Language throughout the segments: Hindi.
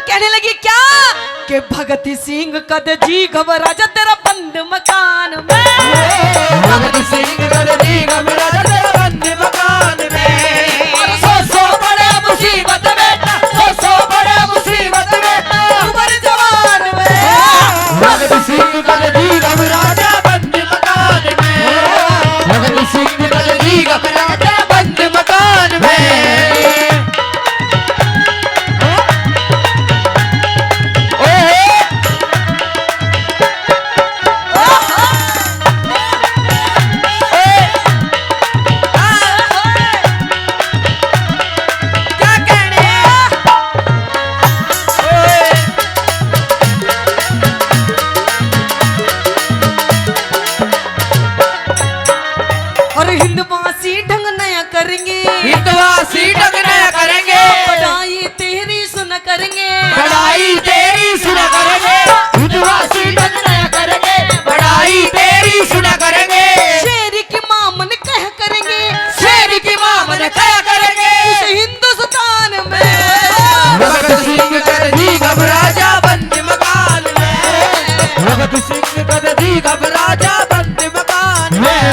कहने लगी क्या कि भगत सिंह कद जी घबरा जा तेरा बंद मकान में, भगत सिंह कद जी घबरा जा तेरा बंद मकान में। सो बड़े मुसीबत बेटा, सो बड़े मुसीबत बेटा उम्र जवान में। भगत सिंह कद जी घबरा जा बंद मकान में, भगत सिंह कद जी घबरा जा बंद मकान में। हिंदवासी ढंग नया करेंगे, हिंदवासी ढंग नया करेंगे, बड़ाई तेरी सुन करेंगे, बड़ाई तेरी सुना करेंगे। हिंदवासी ढंग नया करेंगे, बड़ाई तेरी सुना करेंगे। शेर की मामन कह करेंगे, शेर की मामन क्या करेंगे इस हिंदुस्तान में। भगत सिंह कद जी घबरा जा बंद मकान में, भगत सिंह कद जी घबरा जा बंद मकान में।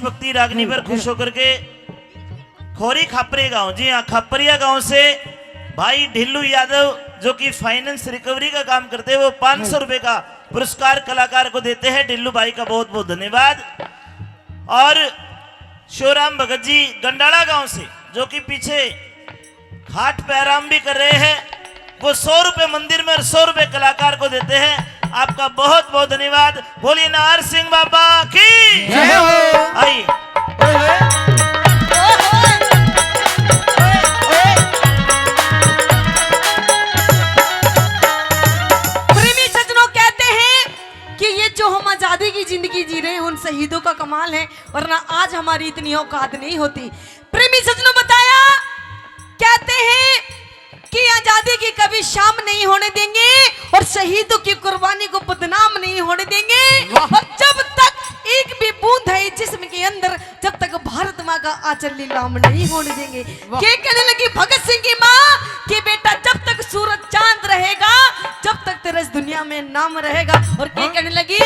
भक्ति रागनी पर खुश होकर के खोरी खापरी गांव, जी हाँ खापरिया गांव से भाई ढिल्लू यादव जो कि फाइनेंस रिकवरी का काम करते हैं, वो 500 रुपए का पुरस्कार कलाकार को देते हैं। ढिल्लू भाई का बहुत बहुत धन्यवाद। और शिवराम भगत जी गंडाला गांव से जो कि पीछे घाट पे आराम भी कर रहे हैं, वो 100 रुपए मंदिर में और 100 रुपए कलाकार को देते हैं। आपका बहुत बहुत धन्यवाद। बोलिए नार सिंह बाबा की जय हो। आइए प्रेमी सज्जनों, कहते हैं कि ये जो हम आजादी की जिंदगी जी रहे हैं उन शहीदों का कमाल है, वरना आज हमारी इतनी औकात नहीं होती। प्रेमी सज्जनों, बताया कहते हैं कि आजादी की कभी शाम नहीं होने देंगे और शहीदों की कुर्बानी को बदनाम नहीं होने देंगे। और जब तक एक भी बूंद है जिस्म के अंदर, जब तक भारत माँ का आंचल नीलाम नहीं होने देंगे। के कहने लगी भगत सिंह की माँ कि बेटा जब तक सूरज चांद रहेगा, जब तक तेरे इस दुनिया में नाम रहेगा। और के कहने लगी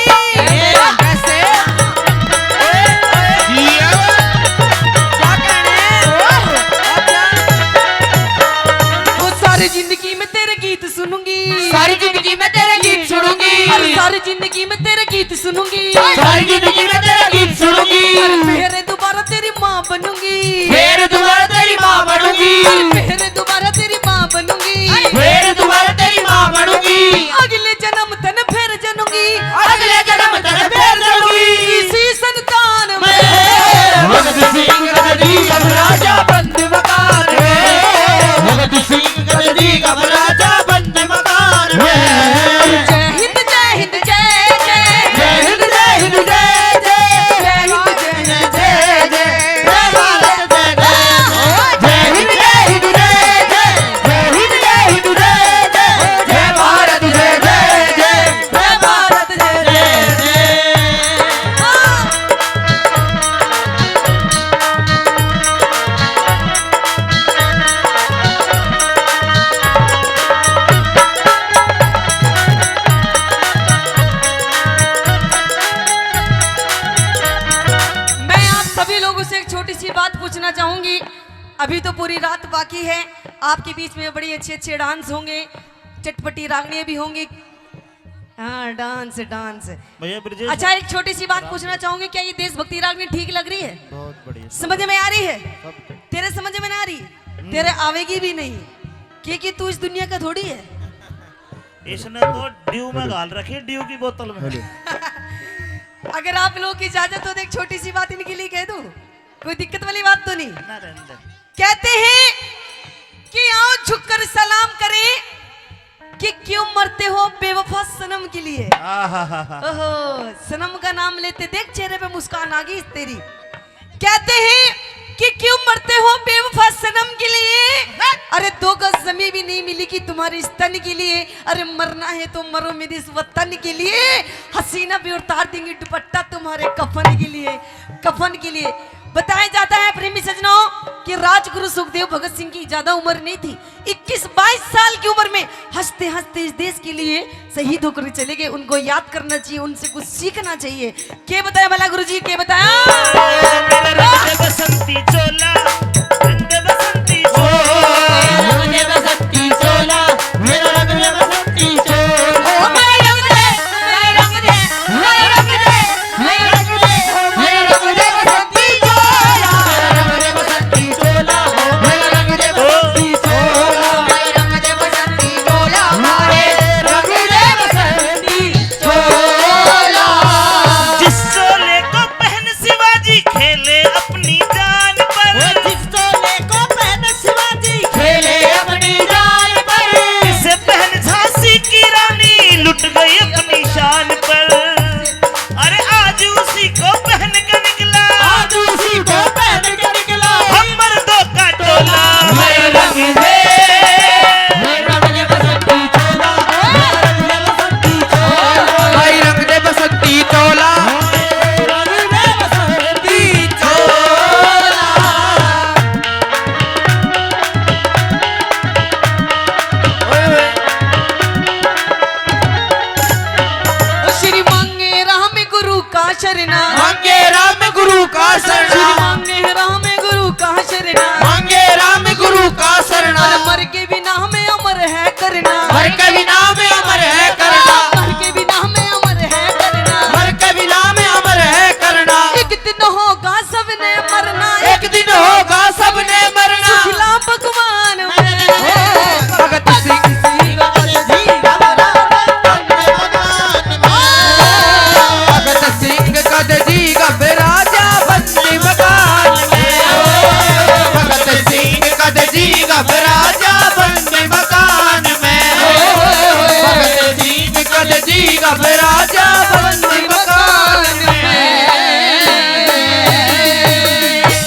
सारी जिंदगी में तेरे गीत सुनूंगी, सारी जिंदगी में तेरे गीत सुनूंगी, सारी जिंदगी में तेरे गीत सुनूंगी, सारी जिंदगी में तेरे गीत सुनूंगी। फिर दोबारा तेरी माँ बनूंगी, फिर दोबारा तेरी माँ बनूंगी, फिर दोबारा तेरी माँ बनूंगी, फिर दोबारा तेरी माँ बनूंगी। अगले जन्म तन फिर जनूंगी, अगले जन्म तक फिर जनूंगी इसी संतान में। भगत सिंह कद जी घबरा जा बंद मकान में, भगत सिंह कद जी घबरा जा बंद मकान में। जय हिंद जय हिंद जय जय, जय हिंद जय हिंद जय जय, जय हिंद जय हिंद जय जय, जय भारत जय जय, जय हिंद जय हिंद जय जय, जय हिंद जय हिंद जय जय, जय भारत जय जय जय, जय भारत जय जय जय। मैं आप सभी लोगों से एक छोटी सी बात पूछना चाहूंगी। अभी तो पूरी रात बाकी है, आपके बीच में बड़ी अच्छे अच्छे डांस होंगे, चटपटी रागनियां भी होंगी। हाँ, डांस डांस। भैया ब्रजेश अच्छा, एक छोटी सी बात पूछना चाहूंगी, क्या ये देशभक्ति रागनी ठीक लग रही है? बहुत बढ़िया। समझ में आ रही है? तेरे समझ में ना आ रही, तेरे आवेगी भी नहीं, क्योंकि तू इस दुनिया का थोड़ी है। इसने तो ड्यू में गाल रखी, ड्यू की बोतल में। अगर आप लोगों की इजाजत हो तो एक छोटी सी बात इनके लिए कह दूं, कोई दिक्कत वाली बात तो नहीं। ना रहने दे। कहते हैं कि आओ झुककर सलाम करें कि क्यों मरते हो बेवफा सनम के लिए। आहाहाहा। ओहो, सनम का नाम लेते देख चेहरे पे मुस्कान आ गई तेरी। कहते हैं कि क्यों मरते हो बेवफा सनम के लिए, अरे 2 गज जमीन भी नहीं मिली कि तुम्हारे स्तन के लिए, अरे मरना है तो मरो मेरे इस वतन के लिए, हसीना भी उतार देंगे दुपट्टा तुम्हारे कफन के लिए, कफन के लिए। बताया जाता है प्रेमी सजनों कि राजगुरु सुखदेव भगत सिंह की ज्यादा उम्र नहीं थी, 21-22 साल की उम्र में हंसते हंसते इस देश के लिए शहीद होकर चले गए। उनको याद करना चाहिए, उनसे कुछ सीखना चाहिए। क्या बताया भला गुरुजी, क्या बताया? मेरे रंग बसंत